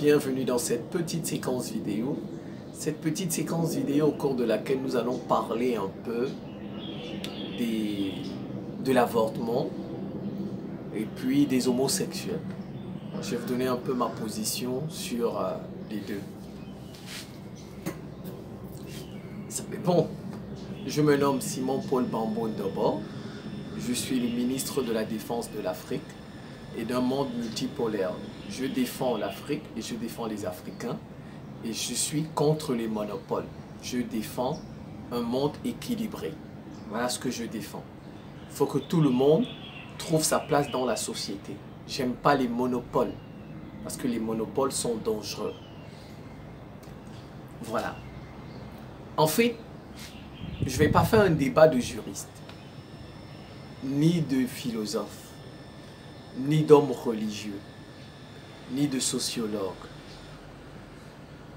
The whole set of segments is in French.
bienvenue dans cette petite séquence vidéo. Cette petite séquence vidéo au cours de laquelle nous allons parler un peu de l'avortement et puis des homosexuels. Je vais vous donner un peu ma position sur les deux. Bon, je me nomme Simon Paul Bambo Ndobo. Je suis le ministre de la Défense de l'Afrique et d'un monde multipolaire. Je défends l'Afrique et je défends les Africains et je suis contre les monopoles. Je défends un monde équilibré. Voilà ce que je défends. Il faut que tout le monde trouve sa place dans la société. J'aime pas les monopoles parce que les monopoles sont dangereux. Voilà. En fait, je ne vais pas faire un débat de juristes, ni de philosophes, ni d'hommes religieux, ni de sociologues.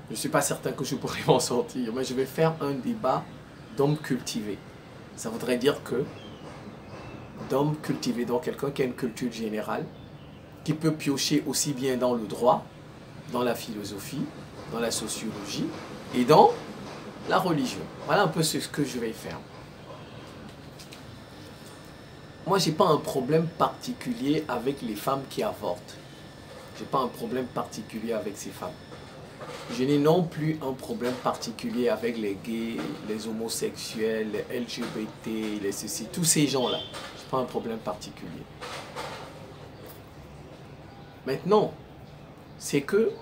Je ne suis pas certain que je pourrais m'en sortir, mais je vais faire un débat d'hommes cultivés. Ça voudrait dire que d'hommes cultivés, donc quelqu'un qui a une culture générale, qui peut piocher aussi bien dans le droit, dans la philosophie, dans la sociologie et dans la religion. Voilà un peu ce que je vais faire. Moi, je n'ai pas un problème particulier avec les femmes qui avortent. Je n'ai pas un problème particulier avec ces femmes. Je n'ai non plus un problème particulier avec les gays, les homosexuels, les LGBT, les ceci, tous ces gens-là. Je n'ai pas un problème particulier. Maintenant, c'est que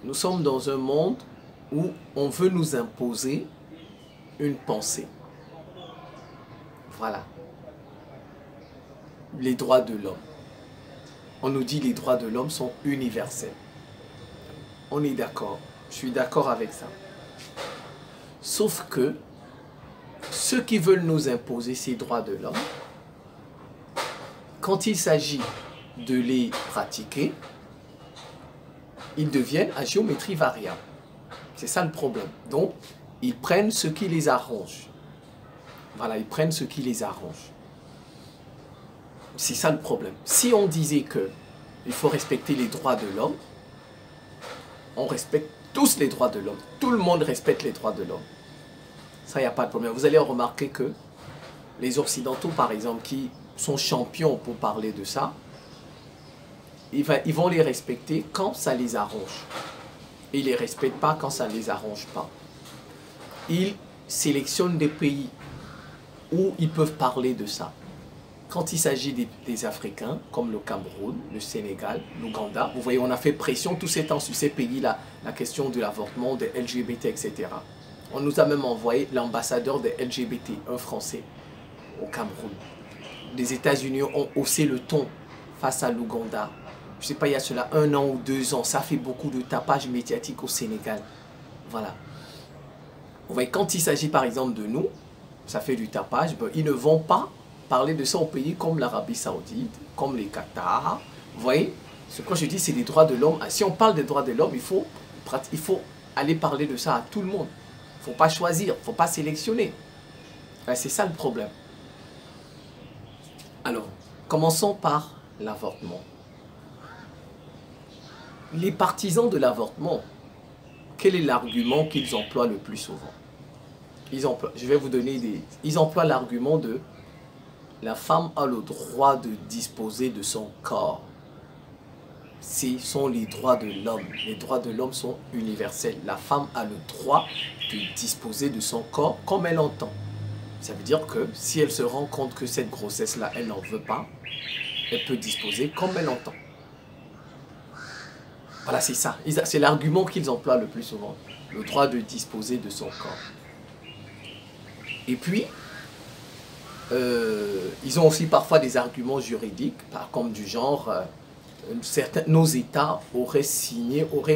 nous sommes dans un monde où on veut nous imposer une pensée. Voilà. Les droits de l'homme. On nous dit que les droits de l'homme sont universels. On est d'accord. Je suis d'accord avec ça. Sauf que ceux qui veulent nous imposer ces droits de l'homme, quand il s'agit de les pratiquer, ils deviennent à géométrie variable. C'est ça le problème. Donc, ils prennent ce qui les arrange. Voilà, ils prennent ce qui les arrange. C'est ça le problème. Si on disait qu'il faut respecter les droits de l'homme, on respecte tous les droits de l'homme. Tout le monde respecte les droits de l'homme. Ça, il n'y a pas de problème. Vous allez remarquer que les Occidentaux, par exemple, qui sont champions pour parler de ça, ils vont les respecter quand ça les arrange. Et ils ne les respectent pas quand ça ne les arrange pas. Ils sélectionnent des pays où ils peuvent parler de ça. Quand il s'agit des Africains, comme le Cameroun, le Sénégal, l'Ouganda, vous voyez, on a fait pression tous ces temps sur ces pays-là, la question de l'avortement, des LGBT, etc. On nous a même envoyé l'ambassadeur des LGBT, un Français, au Cameroun. Les États-Unis ont haussé le ton face à l'Ouganda. Je ne sais pas, il y a cela 1 an ou 2 ans, ça fait beaucoup de tapage médiatique au Sénégal. Voilà. Vous voyez, quand il s'agit par exemple de nous, ça fait du tapage, ben, ils ne vont pas parler de ça aux pays comme l'Arabie Saoudite, comme les Qatar. Vous voyez, ce que je dis, c'est les droits de l'homme. Si on parle des droits de l'homme, il faut aller parler de ça à tout le monde. Il ne faut pas choisir, il ne faut pas sélectionner. C'est ça le problème. Alors, commençons par l'avortement. Les partisans de l'avortement, quel est l'argument qu'ils emploient le plus souvent? Je vais vous donner ils emploient l'argument de la femme a le droit de disposer de son corps. Ce sont les droits de l'homme. Les droits de l'homme sont universels. La femme a le droit de disposer de son corps comme elle entend. Ça veut dire que si elle se rend compte que cette grossesse-là, elle n'en veut pas, elle peut disposer comme elle entend. Voilà, c'est ça. C'est l'argument qu'ils emploient le plus souvent. Le droit de disposer de son corps. Et puis, ils ont aussi parfois des arguments juridiques, comme du genre, nos États auraient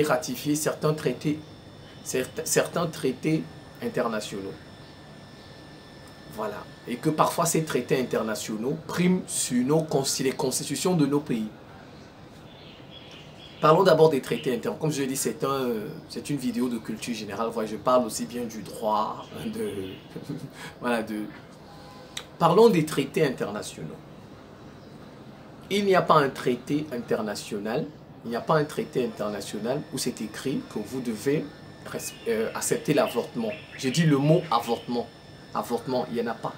ratifié certains traités internationaux. Voilà. Et que parfois ces traités internationaux priment sur les constitutions de nos pays. Parlons d'abord des traités internationaux. Comme je l'ai dit, c'est une vidéo de culture générale. Voilà, je parle aussi bien du droit, Parlons des traités internationaux. Il n'y a pas un traité international, Il n'y a pas un traité international où c'est écrit que vous devez accepter l'avortement. J'ai dit le mot avortement. Avortement, il n'y en a pas.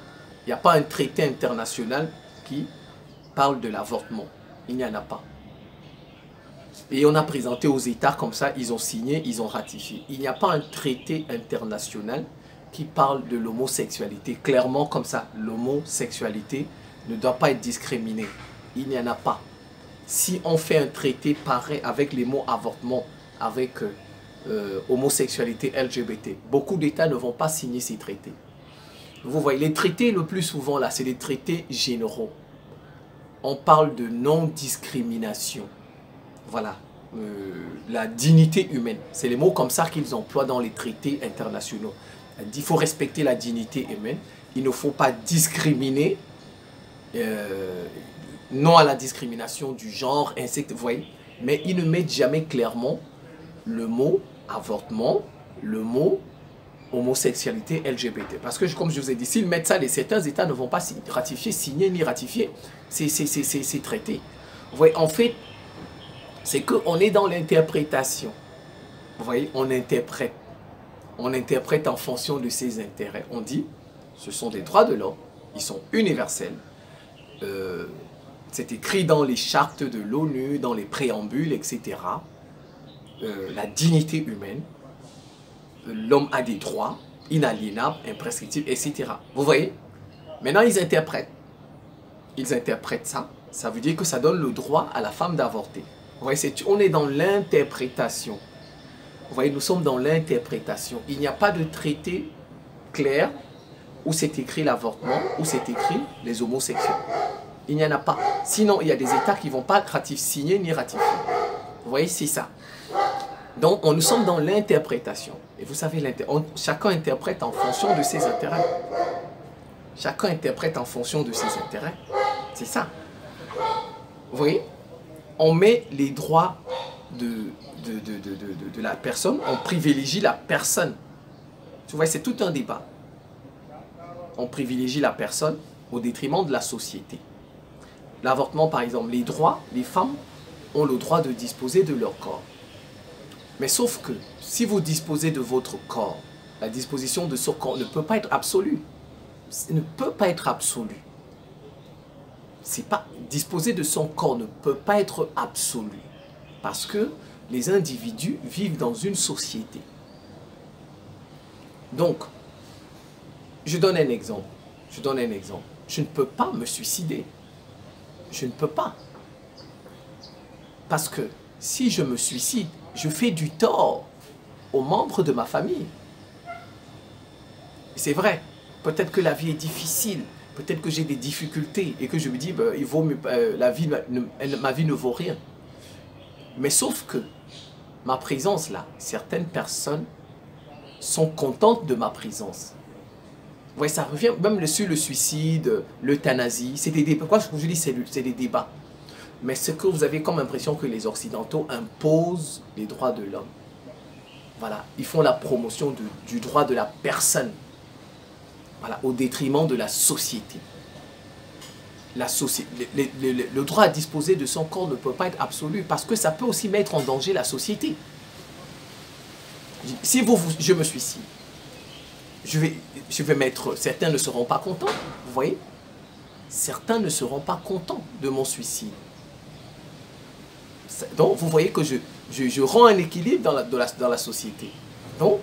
Il n'y a pas un traité international qui parle de l'avortement. Il n'y en a pas. Et on a présenté aux États comme ça, ils ont signé, ils ont ratifié. Il n'y a pas un traité international qui parle de l'homosexualité. Clairement comme ça, l'homosexualité ne doit pas être discriminée. Il n'y en a pas. Si on fait un traité pareil avec les mots avortement, avec homosexualité, LGBT, beaucoup d'États ne vont pas signer ces traités. Vous voyez, les traités le plus souvent là, c'est les traités généraux. On parle de non-discrimination. Voilà, la dignité humaine. C'est les mots comme ça qu'ils emploient dans les traités internationaux. Il faut respecter la dignité humaine. Il ne faut pas discriminer. Non à la discrimination du genre, insecte, vous voyez. Mais ils ne mettent jamais clairement le mot avortement, le mot homosexualité, LGBT. Parce que, comme je vous ai dit, s'ils mettent ça, certains États ne vont pas ratifier, signer ni ratifier ces traités. Vous voyez, en fait, c'est qu'on est dans l'interprétation. Vous voyez, on interprète. On interprète en fonction de ses intérêts. On dit, ce sont des droits de l'homme, ils sont universels. C'est écrit dans les chartes de l'ONU, dans les préambules, etc. La dignité humaine, l'homme a des droits inaliénables, imprescriptibles, etc. Vous voyez? Maintenant, ils interprètent. Ils interprètent ça. Ça veut dire que ça donne le droit à la femme d'avorter. Vous voyez, on est dans l'interprétation. Vous voyez, nous sommes dans l'interprétation. Il n'y a pas de traité clair où c'est écrit l'avortement, où c'est écrit les homosexuels. Il n'y en a pas. Sinon, il y a des États qui ne vont pas signer ni ratifier. Vous voyez, c'est ça. Donc, nous sommes dans l'interprétation. Et vous savez, chacun interprète en fonction de ses intérêts. Chacun interprète en fonction de ses intérêts. C'est ça. Vous voyez, on met les droits de la personne, on privilégie la personne. Tu vois, c'est tout un débat. On privilégie la personne au détriment de la société. L'avortement, par exemple, les droits, les femmes ont le droit de disposer de leur corps. Mais sauf que, si vous disposez de votre corps, la disposition de ce corps ne peut pas être absolue. Ne peut pas être absolue. C'est pas, disposer de son corps ne peut pas être absolu. Parce que les individus vivent dans une société. Donc, je donne un exemple. Je donne un exemple. Je ne peux pas me suicider. Je ne peux pas. Parce que si je me suicide, je fais du tort aux membres de ma famille. C'est vrai. Peut-être que la vie est difficile. Peut-être que j'ai des difficultés et que je me dis, ben, il vaut mieux, ma vie ne vaut rien. Mais sauf que ma présence là, certaines personnes sont contentes de ma présence. Ouais, ça revient même sur le suicide, l'euthanasie. C'est des débats. Pourquoi je dis c'est des débats? Mais ce que vous avez comme impression que les Occidentaux imposent les droits de l'homme. Voilà, ils font la promotion du droit de la personne. Voilà, au détriment de la société. Le droit à disposer de son corps ne peut pas être absolu parce que ça peut aussi mettre en danger la société. Si je me suicide, je vais mettre... Certains ne seront pas contents, vous voyez? Certains ne seront pas contents de mon suicide. Donc, vous voyez que je rends un équilibre dans la société. Donc,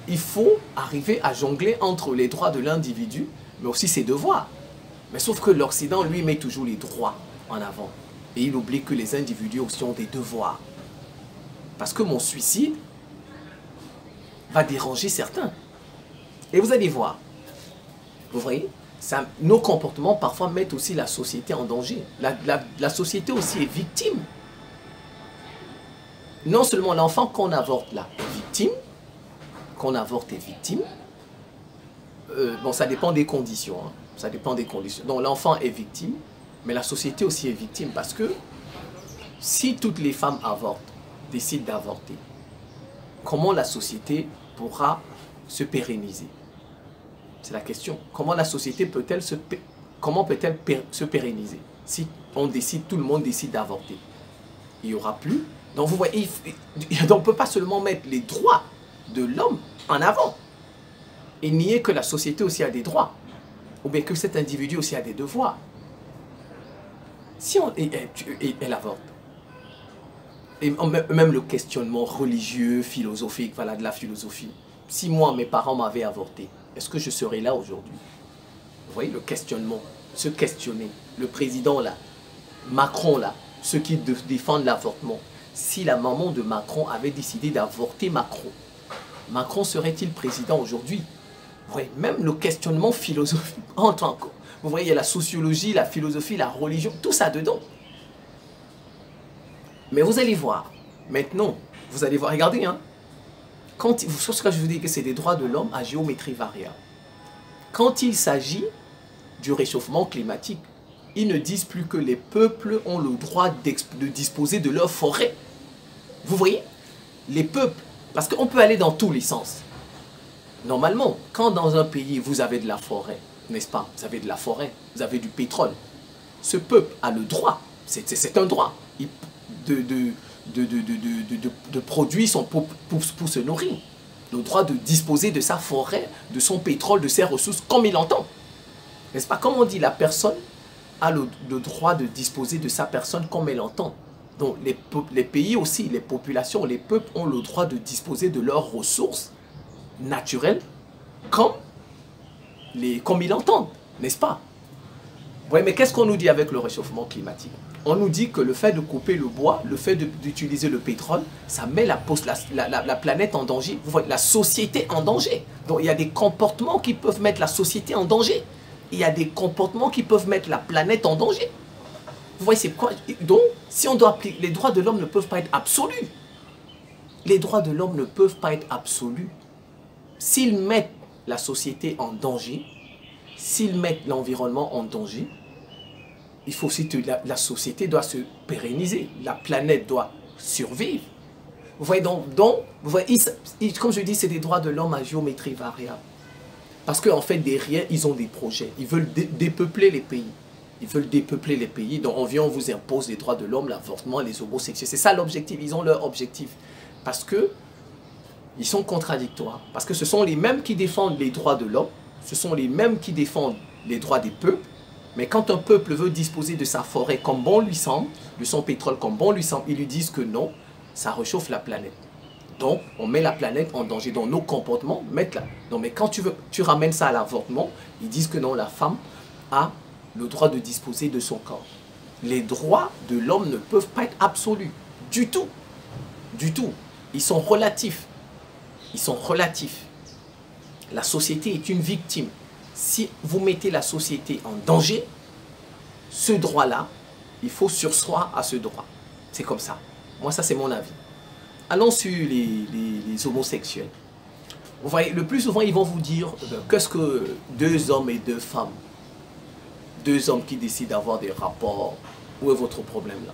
il faut arriver à jongler entre les droits de l'individu, mais aussi ses devoirs. Mais sauf que l'Occident, lui, met toujours les droits en avant. Et il oublie que les individus aussi ont des devoirs. Parce que mon suicide va déranger certains. Et vous allez voir, vous voyez, nos comportements parfois mettent aussi la société en danger. La société aussi est victime. Non seulement l'enfant qu'on avorte là est victime, qu'on avorte est victime, bon ça dépend des conditions, hein. Ça dépend des conditions. Donc l'enfant est victime, mais la société aussi est victime parce que si toutes les femmes avortent, décident d'avorter, comment la société pourra se pérenniser? C'est la question. Comment la société peut-elle se pérenniser si on décide, tout le monde décide d'avorter? Il n'y aura plus Donc vous voyez, on ne peut pas seulement mettre les droits de l'homme en avant et nier que la société aussi a des droits, ou bien que cet individu aussi a des devoirs. Si on, elle avorte, et même le questionnement religieux, philosophique, voilà, de la philosophie. Si moi, mes parents m'avaient avorté, est-ce que je serais là aujourd'hui? Vous voyez, le questionnement, se questionner. Le président là, Macron là, ceux qui défendent l'avortement. Si la maman de Macron avait décidé d'avorter Macron, Macron serait-il président aujourd'hui? Vous voyez, même le questionnement philosophique entre en compte. Vous voyez, il y a la sociologie, la philosophie, la religion, tout ça dedans. Mais vous allez voir, maintenant, vous allez voir, regardez, hein, ce que je vous dis que c'est des droits de l'homme à géométrie variable. Quand il s'agit du réchauffement climatique, ils ne disent plus que les peuples ont le droit de disposer de leurs forêts. Vous voyez, les peuples, parce qu'on peut aller dans tous les sens. Normalement, quand dans un pays, vous avez de la forêt, n'est-ce pas? Vous avez de la forêt, vous avez du pétrole. Ce peuple a le droit, c'est un droit, de produire pour se nourrir. Le droit de disposer de sa forêt, de son pétrole, de ses ressources, comme il entend. N'est-ce pas? Comme on dit, la personne a le droit de disposer de sa personne comme elle entend. Donc les pays aussi, les populations, les peuples ont le droit de disposer de leurs ressources naturelles comme ils l'entendent, n'est-ce pas? Oui, mais qu'est-ce qu'on nous dit avec le réchauffement climatique? On nous dit que le fait de couper le bois, le fait d'utiliser le pétrole, ça met la planète en danger. Vous voyez, la société en danger. Donc il y a des comportements qui peuvent mettre la société en danger. Il y a des comportements qui peuvent mettre la planète en danger. Vous voyez, c'est quoi? Donc, si on doit appliquer, les droits de l'homme ne peuvent pas être absolus. Les droits de l'homme ne peuvent pas être absolus. S'ils mettent la société en danger, s'ils mettent l'environnement en danger, il faut aussi que la société doit se pérenniser, la planète doit survivre. Vous voyez, donc vous voyez, comme je dis, c'est des droits de l'homme à géométrie variable. Parce qu'en fait, derrière, ils ont des projets. Ils veulent dépeupler les pays. Ils veulent dépeupler les pays. Donc, on vient, on vous impose les droits de l'homme, l'avortement, les homosexuels. C'est ça l'objectif. Ils ont leur objectif. Parce que ils sont contradictoires. Parce que ce sont les mêmes qui défendent les droits de l'homme. Ce sont les mêmes qui défendent les droits des peuples. Mais quand un peuple veut disposer de sa forêt comme bon lui semble, de son pétrole comme bon lui semble, ils lui disent que non, ça réchauffe la planète. Donc, on met la planète en danger. Donc, nos comportements mettent là. Non, mais quand tu ramènes ça à l'avortement, ils disent que non, la femme a le droit de disposer de son corps. Les droits de l'homme ne peuvent pas être absolus. Du tout. Du tout. Ils sont relatifs. Ils sont relatifs. La société est une victime. Si vous mettez la société en danger, ce droit-là, il faut surseoir à ce droit. C'est comme ça. Moi, ça, c'est mon avis. Allons sur les homosexuels. Vous voyez, le plus souvent, ils vont vous dire qu'est-ce que deux hommes et deux femmes, deux hommes qui décident d'avoir des rapports, où est votre problème là?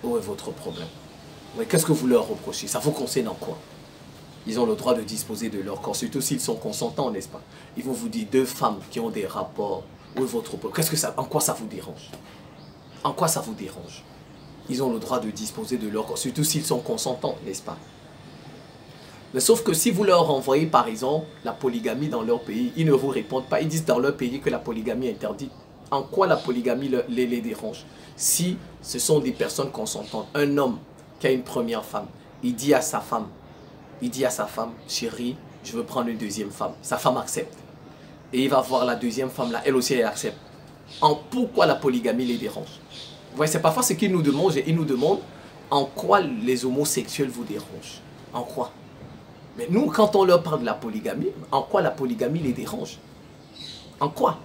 Où est votre problème? Qu'est-ce que vous leur reprochez? Ça vous concerne en quoi? Ils ont le droit de disposer de leur corps, surtout s'ils sont consentants, n'est-ce pas? Ils vont vous dire deux femmes qui ont des rapports, où est votre problème? Qu'est-ce que ça, en quoi ça vous dérange? En quoi ça vous dérange? Ils ont le droit de disposer de leur corps, surtout s'ils sont consentants, n'est-ce pas? Mais sauf que si vous leur envoyez par exemple la polygamie dans leur pays, ils ne vous répondent pas. Ils disent dans leur pays que la polygamie est interdite. En quoi la polygamie les dérange? Si ce sont des personnes consentantes, un homme qui a une première femme, il dit à sa femme, chérie, je veux prendre une deuxième femme. Sa femme accepte. Et il va voir la deuxième femme là, elle aussi elle accepte. Pourquoi la polygamie les dérange? Vous voyez, c'est parfois ce qu'ils nous demandent. Ils nous demandent en quoi les homosexuels vous dérangent. En quoi? Mais nous, quand on leur parle de la polygamie, en quoi la polygamie les dérange? En quoi?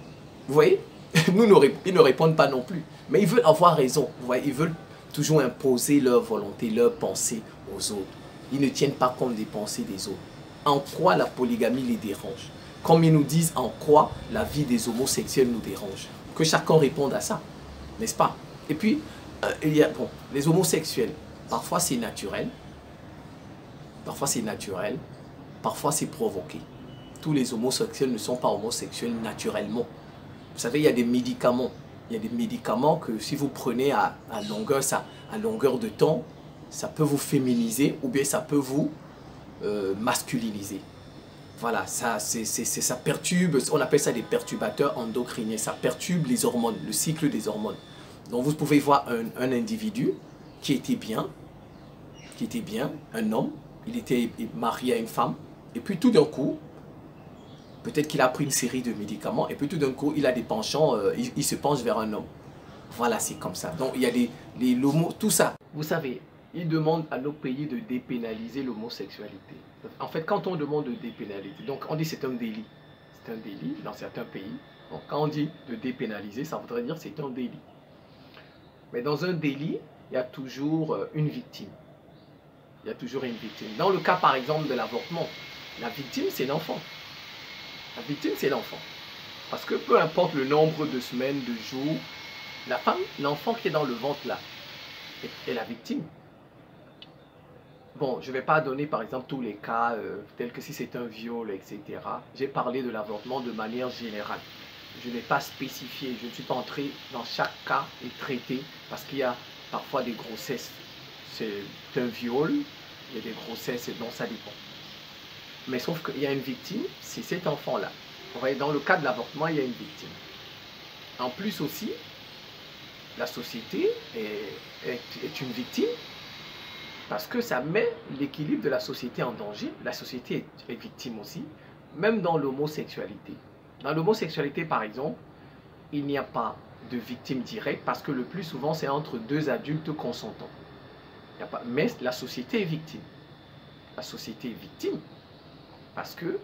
Vous voyez? Ils ne répondent pas non plus. Mais ils veulent avoir raison. Vous voyez, ils veulent toujours imposer leur volonté, leur pensée aux autres. Ils ne tiennent pas compte des pensées des autres. En quoi la polygamie les dérange? Comme ils nous disent en quoi la vie des homosexuels nous dérange. Que chacun réponde à ça. N'est-ce pas? Et puis, il y a, bon, les homosexuels, parfois c'est naturel. Parfois c'est naturel. Parfois c'est provoqué. Tous les homosexuels ne sont pas homosexuels naturellement. Vous savez, il y a des médicaments. Il y a des médicaments que si vous prenez à longueur de temps, ça peut vous féminiser ou bien ça peut vous masculiniser. Voilà, ça perturbe, on appelle ça des perturbateurs endocriniens, ça perturbe les hormones, le cycle des hormones. Donc vous pouvez voir un individu qui était bien, un homme, il était marié à une femme, et puis tout d'un coup, peut-être qu'il a pris une série de médicaments, et puis tout d'un coup, il a des penchants, il se penche vers un homme. Voilà, c'est comme ça. Donc il y a l'homo, tout ça. Vous savez, ils demandent à nos pays de dépénaliser l'homosexualité. En fait, quand on demande de dépénaliser, donc on dit c'est un délit. C'est un délit dans certains pays. Donc quand on dit de dépénaliser, ça voudrait dire c'est un délit. Mais dans un délit, il y a toujours une victime. Il y a toujours une victime. Dans le cas par exemple de l'avortement, la victime c'est l'enfant. La victime c'est l'enfant. Parce que peu importe le nombre de semaines, de jours, la femme, l'enfant qui est dans le ventre là, est la victime. Bon, je ne vais pas donner par exemple tous les cas, tels que si c'est un viol, etc. J'ai parlé de l'avortement de manière générale. Je n'ai pas spécifié, je ne suis pas entré dans chaque cas et traité, parce qu'il y a parfois des grossesses, c'est un viol, il y a des grossesses, donc ça dépend. Mais sauf qu'il y a une victime, c'est cet enfant-là. Vous voyez, dans le cas de l'avortement, il y a une victime. En plus aussi, la société est une victime, parce que ça met l'équilibre de la société en danger. La société est victime aussi, même dans l'homosexualité. Dans l'homosexualité, par exemple, il n'y a pas de victime directe, parce que le plus souvent, c'est entre deux adultes consentants. Il n'y a pas, mais la société est victime. La société est victime, parce que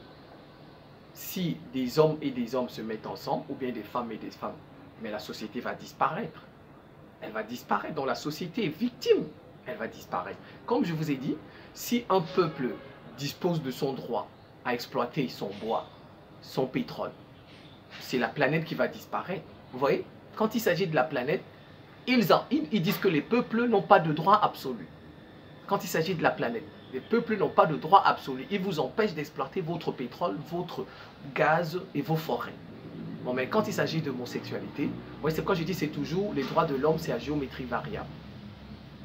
si des hommes et des hommes se mettent ensemble, ou bien des femmes et des femmes, mais la société va disparaître. Elle va disparaître. Donc la société est victime. Elle va disparaître. Comme je vous ai dit, si un peuple dispose de son droit à exploiter son bois, son pétrole, c'est la planète qui va disparaître. Vous voyez, quand il s'agit de la planète, ils disent que les peuples n'ont pas de droit absolu. Quand il s'agit de la planète, les peuples n'ont pas de droit absolu. Ils vous empêchent d'exploiter votre pétrole, votre gaz et vos forêts. Bon, mais quand il s'agit d'homosexualité, c'est quand je dis c'est toujours les droits de l'homme, c'est à géométrie variable.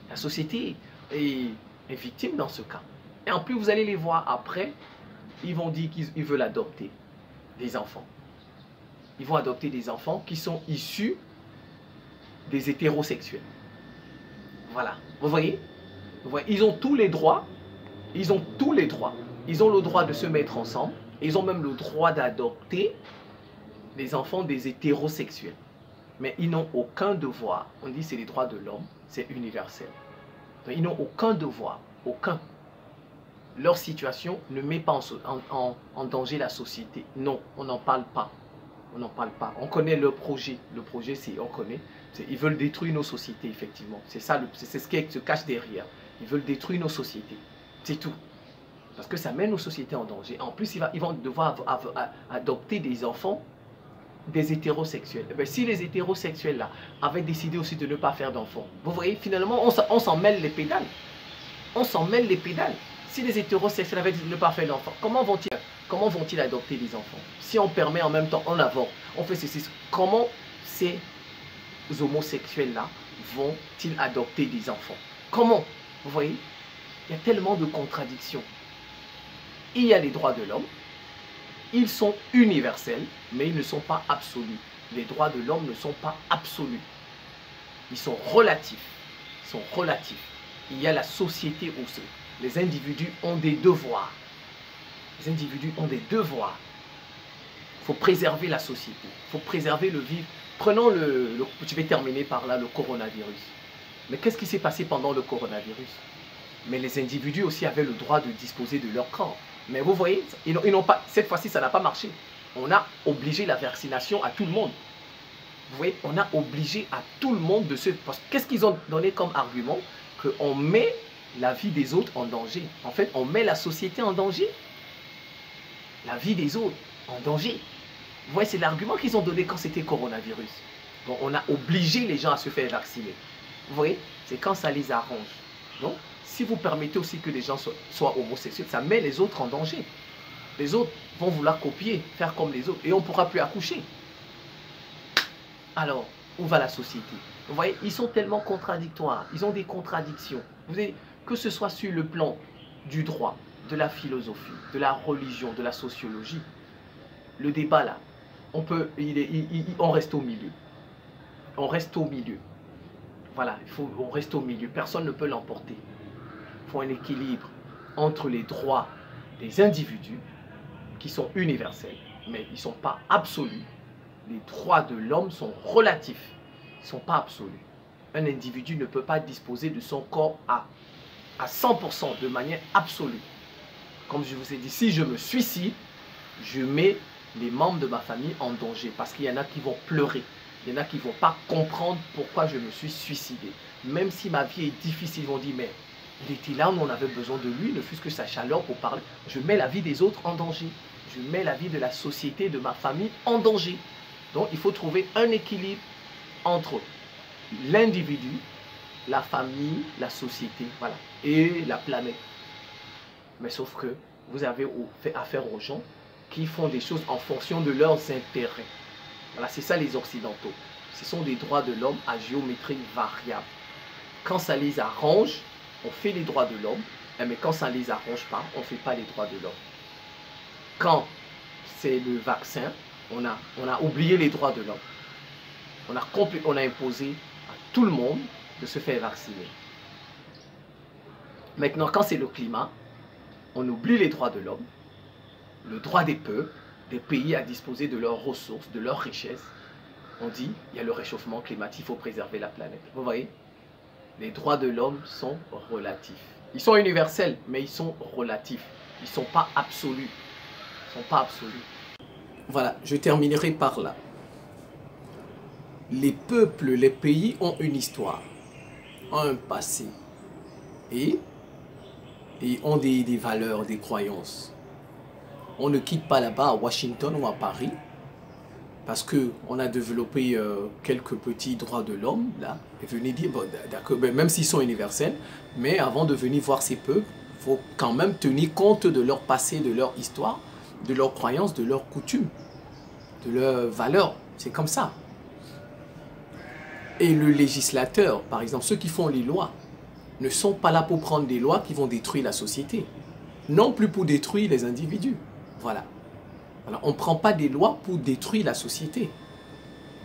La société est victime dans ce cas. Et en plus, vous allez les voir après, ils vont dire qu'ils veulent adopter des enfants. Ils vont adopter des enfants qui sont issus des hétérosexuels. Voilà. Vous voyez? Ils ont tous les droits. Ils ont tous les droits. Ils ont le droit de se mettre ensemble. Ils ont même le droit d'adopter des enfants des hétérosexuels. Mais ils n'ont aucun devoir. On dit que c'est les droits de l'homme, c'est universel. Donc, ils n'ont aucun devoir, aucun. Leur situation ne met pas en danger la société. Non, on n'en parle pas. On n'en parle pas. On connaît leur projet. Le projet, c'est, on connaît. Ils veulent détruire nos sociétés, effectivement. C'est ça, c'est ce qui se cache derrière. Ils veulent détruire nos sociétés. C'est tout. Parce que ça met nos sociétés en danger. En plus, ils vont devoir adopter des enfants des hétérosexuels. Eh bien, si les hétérosexuels là avaient décidé aussi de ne pas faire d'enfants, vous voyez, finalement, on s'en mêle les pédales. On s'en mêle les pédales. Si les hétérosexuels avaient dit de ne pas faire d'enfants, comment vont-ils adopter des enfants? Si on permet en même temps, on avorte, on fait ceci, comment ces homosexuels-là vont-ils adopter des enfants? Comment? Vous voyez, il y a tellement de contradictions. Il y a les droits de l'homme. Ils sont universels, mais ils ne sont pas absolus. Les droits de l'homme ne sont pas absolus. Ils sont relatifs. Ils sont relatifs. Il y a la société aussi. Les individus ont des devoirs. Les individus ont des devoirs. Il faut préserver la société. Il faut préserver le vivre. Prenons je vais terminer par là, le coronavirus. Mais qu'est-ce qui s'est passé pendant le coronavirus? Mais les individus aussi avaient le droit de disposer de leur corps. Mais vous voyez, ils n'ont pas, cette fois-ci, ça n'a pas marché. On a obligé la vaccination à tout le monde. Vous voyez, on a obligé à tout le monde de se... Qu'est-ce qu'ils ont donné comme argument? Qu'on met la vie des autres en danger. En fait, on met la société en danger. La vie des autres en danger. Vous voyez, c'est l'argument qu'ils ont donné quand c'était coronavirus. Donc, on a obligé les gens à se faire vacciner. Vous voyez, c'est quand ça les arrange. Donc, si vous permettez aussi que les gens soient homosexuels, ça met les autres en danger. Les autres vont vouloir copier, faire comme les autres, et on ne pourra plus accoucher. Alors, où va la société? Vous voyez, ils sont tellement contradictoires, ils ont des contradictions. Vous voyez, que ce soit sur le plan du droit, de la philosophie, de la religion, de la sociologie, le débat là, on reste au milieu. On reste au milieu. Voilà, on reste au milieu. Personne ne peut l'emporter. Il faut un équilibre entre les droits des individus qui sont universels, mais ils ne sont pas absolus. Les droits de l'homme sont relatifs, ils ne sont pas absolus. Un individu ne peut pas disposer de son corps à 100% de manière absolue. Comme je vous ai dit, si je me suicide, je mets les membres de ma famille en danger parce qu'il y en a qui vont pleurer. Il y en a qui ne vont pas comprendre pourquoi je me suis suicidé. Même si ma vie est difficile, ils vont dire, mais il était là où on avait besoin de lui, ne fût-ce que sa chaleur pour parler. Je mets la vie des autres en danger. Je mets la vie de la société, de ma famille en danger. Donc, il faut trouver un équilibre entre l'individu, la famille, la société, voilà, et la planète. Mais sauf que vous avez fait affaire aux gens qui font des choses en fonction de leurs intérêts. Voilà, c'est ça les Occidentaux. Ce sont des droits de l'homme à géométrie variable. Quand ça les arrange, on fait les droits de l'homme, mais quand ça ne les arrange pas, on ne fait pas les droits de l'homme. Quand c'est le vaccin, on a oublié les droits de l'homme. On a imposé à tout le monde de se faire vacciner. Maintenant, quand c'est le climat, on oublie les droits de l'homme, le droit des peuples, des pays à disposer de leurs ressources, de leurs richesses. On dit, il y a le réchauffement climatique, il faut préserver la planète. Vous voyez, les droits de l'homme sont relatifs. Ils sont universels, mais ils sont relatifs. Ils ne sont pas absolus. Ils ne sont pas absolus. Voilà, je terminerai par là. Les peuples, les pays ont une histoire, ont un passé et ont des valeurs, des croyances. On ne quitte pas là-bas à Washington ou à Paris parce qu'on a développé quelques petits droits de l'homme là et venez dire, bon, d'accord, même s'ils sont universels, mais avant de venir voir ces peuples, il faut quand même tenir compte de leur passé, de leur histoire, de leurs croyances, de leurs coutumes, de leurs valeurs. C'est comme ça. Et le législateur, par exemple, ceux qui font les lois, ne sont pas là pour prendre des lois qui vont détruire la société. Non plus pour détruire les individus. Voilà. Alors, on ne prend pas des lois pour détruire la société.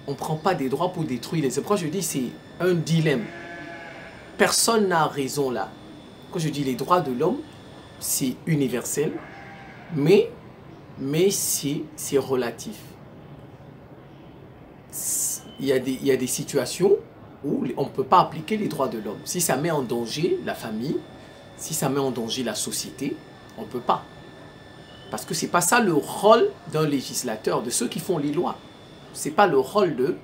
On ne prend pas des droits pour détruire les... C'est pourquoi je dis c'est un dilemme. Personne n'a raison là. Quand je dis les droits de l'homme, c'est universel, mais c'est relatif. Il y a des situations où on ne peut pas appliquer les droits de l'homme. Si ça met en danger la famille, si ça met en danger la société, on ne peut pas. Parce que ce n'est pas ça le rôle d'un législateur, de ceux qui font les lois. Ce n'est pas le rôle de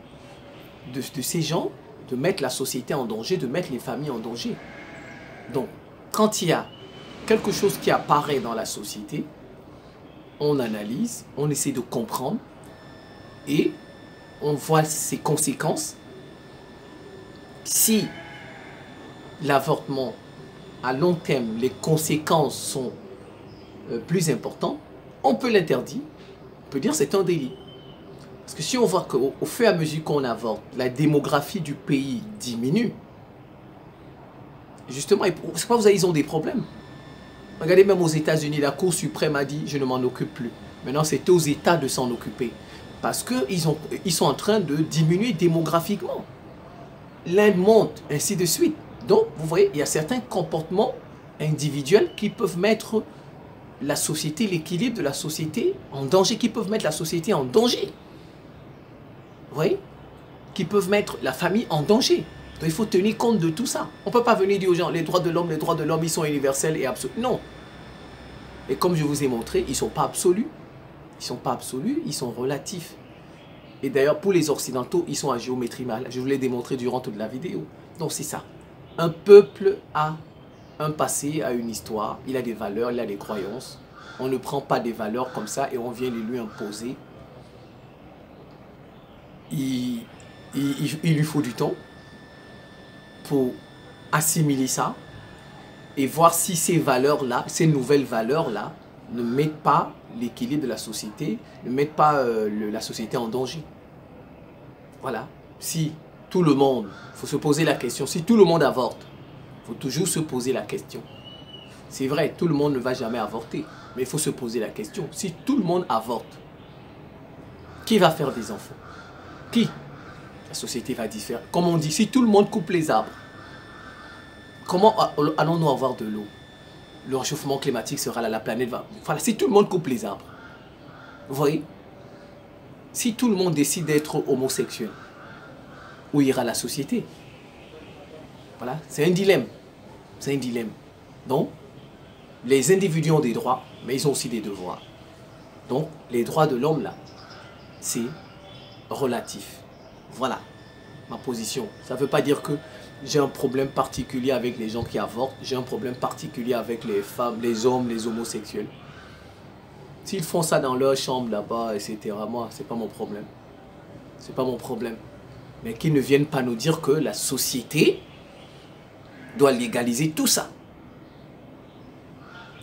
ces gens de mettre la société en danger, de mettre les familles en danger. Donc, quand il y a quelque chose qui apparaît dans la société, on analyse, on essaie de comprendre et on voit ses conséquences. Si l'avortement, à long terme, les conséquences sont plus importantes, on peut l'interdire. On peut dire que c'est un délit. Parce que si on voit qu'au fur et à mesure qu'on avorte, la démographie du pays diminue, justement, c'est pourquoi vous avez, ils ont des problèmes. Regardez, même aux États-Unis, la Cour suprême a dit « je ne m'en occupe plus ». Maintenant, c'est aux États de s'en occuper. Parce qu'ils sont en train de diminuer démographiquement. L'Inde monte, ainsi de suite. Donc, vous voyez, il y a certains comportements individuels qui peuvent mettre la société, l'équilibre de la société en danger, qui peuvent mettre la société en danger. Vous voyez? Qui peuvent mettre la famille en danger. Donc, il faut tenir compte de tout ça. On ne peut pas venir dire aux gens, les droits de l'homme, ils sont universels et absolus. Non. Et comme je vous ai montré, ils ne sont pas absolus. Ils ne sont pas absolus, ils sont relatifs. Et d'ailleurs, pour les Occidentaux, ils sont à géométrie variable. Je vous l'ai démontré durant toute la vidéo. Donc, c'est ça. Un peuple a un passé, a une histoire, il a des valeurs, il a des croyances. On ne prend pas des valeurs comme ça et on vient les lui imposer. Il lui faut du temps pour assimiler ça et voir si ces valeurs-là, ces nouvelles valeurs-là, ne mettent pas l'équilibre de la société, ne mettent pas la société en danger. Voilà. Si tout le monde, il faut se poser la question, si tout le monde avorte, faut toujours se poser la question. C'est vrai, tout le monde ne va jamais avorter. Mais il faut se poser la question. Si tout le monde avorte, qui va faire des enfants? Qui? La société va différer. Comme on dit, si tout le monde coupe les arbres, comment allons-nous avoir de l'eau? Le réchauffement climatique sera là, la planète va... Voilà, si tout le monde coupe les arbres, vous voyez? Si tout le monde décide d'être homosexuel, où ira la société? Voilà, c'est un dilemme. C'est un dilemme. Donc, les individus ont des droits, mais ils ont aussi des devoirs. Donc, les droits de l'homme, là, c'est relatif. Voilà ma position. Ça ne veut pas dire que j'ai un problème particulier avec les gens qui avortent. J'ai un problème particulier avec les femmes, les hommes, les homosexuels. S'ils font ça dans leur chambre là-bas, etc., moi, c'est pas mon problème. C'est pas mon problème. Mais qu'ils ne viennent pas nous dire que la société doit légaliser tout ça.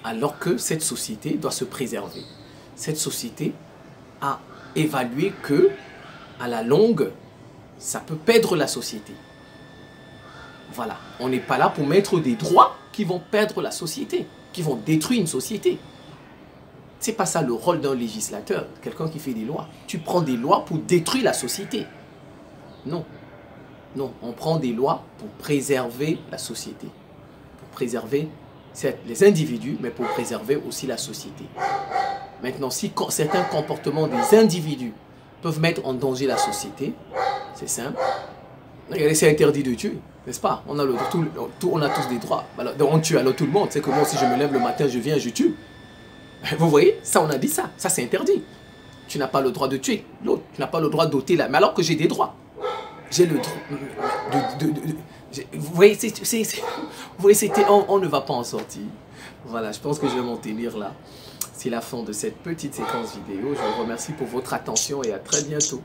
Alors que cette société doit se préserver. Cette société a évalué que, à la longue, ça peut perdre la société. Voilà. On n'est pas là pour mettre des droits qui vont perdre la société, qui vont détruire une société. C'est pas ça le rôle d'un législateur, quelqu'un qui fait des lois. Tu prends des lois pour détruire la société. Non. Non, on prend des lois pour préserver la société. Pour préserver les individus, mais pour préserver aussi la société. Maintenant, si certains comportements des individus peuvent mettre en danger la société, c'est simple. Regardez, c'est interdit de tuer, n'est-ce pas? On a tous des droits. Alors, on tue alors tout le monde. C'est que moi, si je me lève le matin, je viens, je tue. Vous voyez, ça, on a dit ça. Ça, c'est interdit. Tu n'as pas le droit de tuer l'autre. Tu n'as pas le droit d'ôter la... Mais alors que j'ai des droits. J'ai le droit... Vous voyez, on ne va pas en sortir. Voilà, je pense que je vais m'en tenir là. C'est la fin de cette petite séquence vidéo. Je vous remercie pour votre attention et à très bientôt.